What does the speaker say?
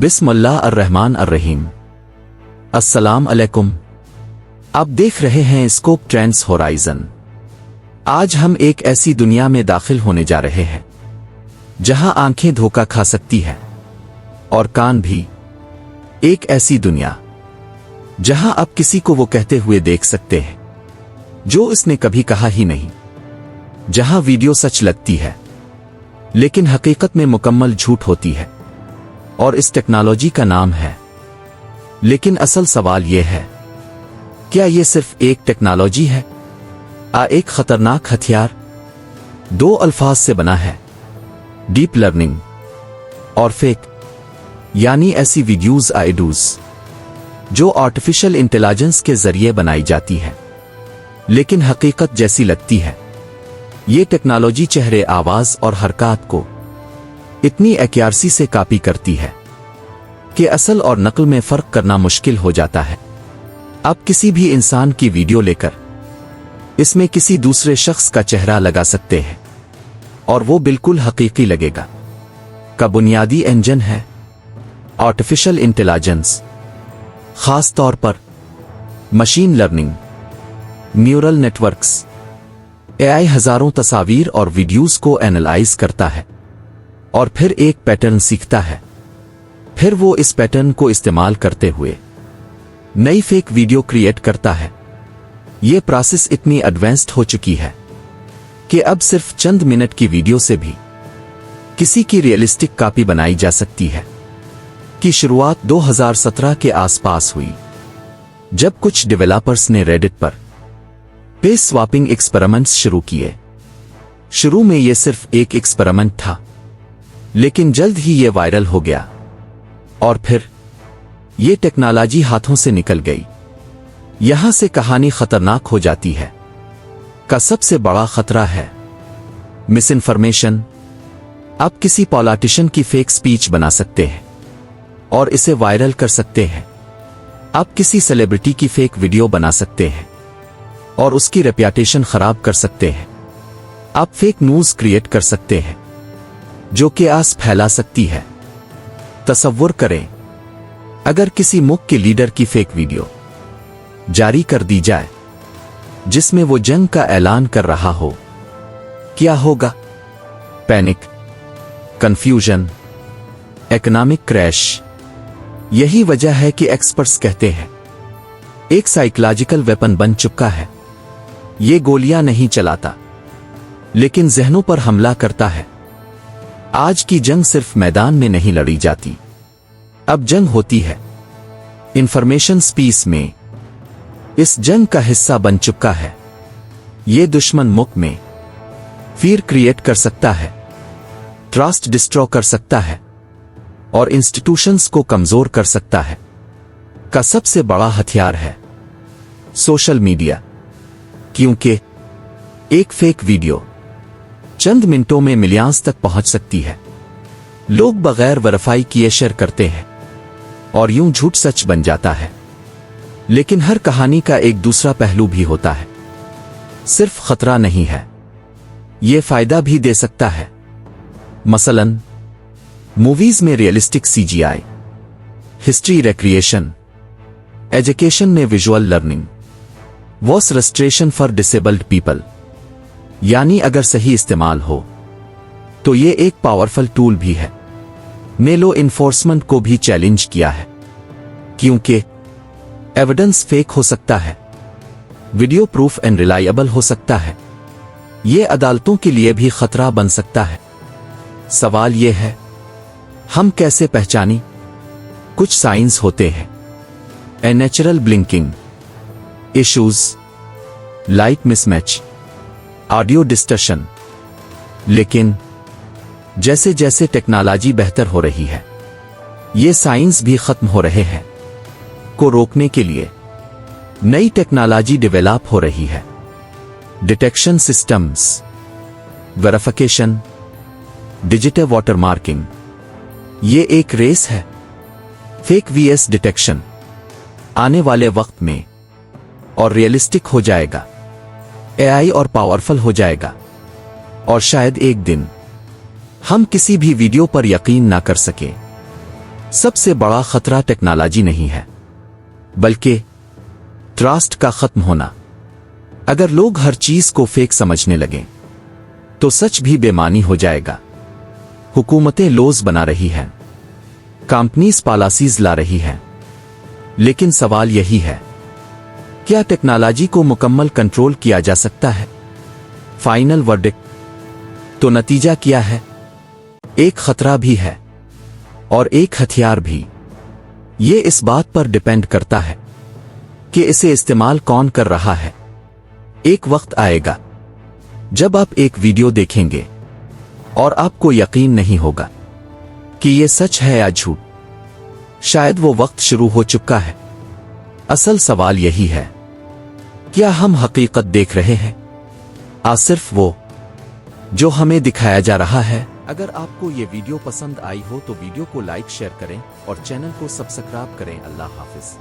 बिस्मिल्लाह अर्रहमान अर्रहीम। अस्सलाम अलैकुम। आप देख रहे हैं स्कोप ट्रेंड्स होराइजन। आज हम एक ऐसी दुनिया में दाखिल होने जा रहे हैं जहां आंखें धोखा खा सकती है और कान भी। एक ऐसी दुनिया जहां आप किसी को वो कहते हुए देख सकते हैं जो इसने कभी कहा ही नहीं। जहां वीडियो सच लगती है लेकिन हकीकत में मुकम्मल झूठ होती है। और इस टेक्नोलॉजी का नाम है। लेकिन असल सवाल यह है, क्या यह सिर्फ एक टेक्नोलॉजी है एक खतरनाक हथियार? दो अल्फाज से बना है, डीप लर्निंग और फेक, यानी ऐसी वीडियोस आइडूज जो आर्टिफिशियल इंटेलिजेंस के जरिए बनाई जाती है लेकिन हकीकत जैसी लगती है। ये टेक्नोलॉजी चेहरे, आवाज और हरकत को इतनी एक्यूरेसी से कॉपी करती है कि असल और नकल में फर्क करना मुश्किल हो जाता है। आप किसी भी इंसान की वीडियो लेकर इसमें किसी दूसरे शख्स का चेहरा लगा सकते हैं और वो बिल्कुल हकीकी लगेगा। का बुनियादी इंजन है आर्टिफिशियल इंटेलिजेंस, खास तौर पर machine learning, neural networks. AI हजारों तस्वीर और वीडियोस को एनालाइज करता है और फिर एक पैटर्न सीखता है। फिर वो इस पैटर्न को इस्तेमाल करते हुए नई फेक वीडियो क्रिएट करता है। ये प्रोसेस इतनी एडवांस्ड हो चुकी है कि अब सिर्फ चंद मिनट की वीडियो से भी किसी की रियलिस्टिक कॉपी बनाई जा सकती है। की शुरुआत 2017 के आसपास हुई जब कुछ डेवलपर्स ने रेडिट पर पेज स्वैपिंग एक्सपेरिमेंट्स शुरू किए। शुरू में यह सिर्फ एक एक्सपेरिमेंट था लेकिन जल्द ही यह वायरल हो गया और फिर यह टेक्नोलॉजी हाथों से निकल गई। यहां से कहानी खतरनाक हो जाती है। का सबसे बड़ा खतरा है मिस इन्फॉर्मेशन। आप किसी पॉलिटिशियन की फेक स्पीच बना सकते हैं और इसे वायरल कर सकते हैं। आप किसी सेलिब्रिटी की फेक वीडियो बना सकते हैं और उसकी रेप्यूटेशन खराब कर सकते हैं। आप फेक न्यूज क्रिएट कर सकते हैं जो कि आस फैला सकती है। तसव्वुर करें अगर किसी मुल्क के लीडर की फेक वीडियो जारी कर दी जाए जिसमें वो जंग का ऐलान कर रहा हो, क्या होगा? Panic, confusion, economic crash. यही वजह है कि एक्सपर्ट्स कहते हैं एक साइकोलॉजिकल वेपन बन चुका है। ये गोलियां नहीं चलाता लेकिन जहनों पर हमला करता है। आज की जंग सिर्फ मैदान में नहीं लड़ी जाती, अब जंग होती है इंफॉर्मेशन स्पेस में। इस जंग का हिस्सा बन चुका है। ये दुश्मन मुल्क में फियर क्रिएट कर सकता है, ट्रस्ट डिस्ट्रॉय कर सकता है और इंस्टीट्यूशंस को कमजोर कर सकता है। का सबसे बड़ा हथियार है सोशल मीडिया, क्योंकि एक फेक वीडियो चंद मिनटों में मिलियंस तक पहुंच सकती है। लोग बगैर वेरीफाई किए शेयर करते हैं और यूं झूठ सच बन जाता है। लेकिन हर कहानी का एक दूसरा पहलू भी होता है। सिर्फ खतरा नहीं है, यह फायदा भी दे सकता है। मसलन मूवीज में realistic CGI, history recreation, education में visual learning, voice restoration for disabled people. यानी अगर सही इस्तेमाल हो तो ये एक पावरफुल टूल भी है। ने लॉ इन्फोर्समेंट को भी चैलेंज किया है क्योंकि एविडेंस फेक हो सकता है, वीडियो प्रूफ एंड रिलायबल हो सकता है। ये अदालतों के लिए भी खतरा बन सकता है। सवाल यह है, हम कैसे पहचानें? कुछ साइंस होते हैं, a natural blinking issues, light mismatch, audio distortion. लेकिन जैसे जैसे टेक्नोलॉजी बेहतर हो रही है ये साइंस भी खत्म हो रहे हैं। को रोकने के लिए नई टेक्नोलॉजी डेवलप हो रही है। Detection systems, verification, digital watermarking. ये एक रेस है, फेक वीएस डिटेक्शन आने वाले वक्त में और रियलिस्टिक हो जाएगा, एआई और पावरफुल हो जाएगा और शायद एक दिन हम किसी भी वीडियो पर यकीन ना कर सके। सबसे बड़ा खतरा टेक्नोलॉजी नहीं है, बल्कि ट्रस्ट का खत्म होना। अगर लोग हर चीज को फेक समझने लगें, तो सच भी बेमानी हो जाएगा। हुकूमतें लॉज बना रही हैं, कंपनीज पॉलिसीज ला रही हैं, लेकिन सवाल यही है, क्या टेक्नोलॉजी को मुकम्मल कंट्रोल किया जा सकता है? फाइनल वर्डिक्ट तो नतीजा क्या है? एक खतरा भी है और एक हथियार भी। ये इस बात पर डिपेंड करता है कि इसे इस्तेमाल कौन कर रहा है। एक वक्त आएगा जब आप एक वीडियो देखेंगे और आपको यकीन नहीं होगा कि ये सच है या झूठ। शायद वो वक्त शुरू हो चुका है। असल सवाल यही है, क्या हम हकीकत देख रहे हैं या सिर्फ वो जो हमें दिखाया जा रहा है? अगर आपको ये वीडियो पसंद आई हो तो वीडियो को लाइक शेयर करें और चैनल को सब्सक्राइब करें। अल्लाह हाफिज।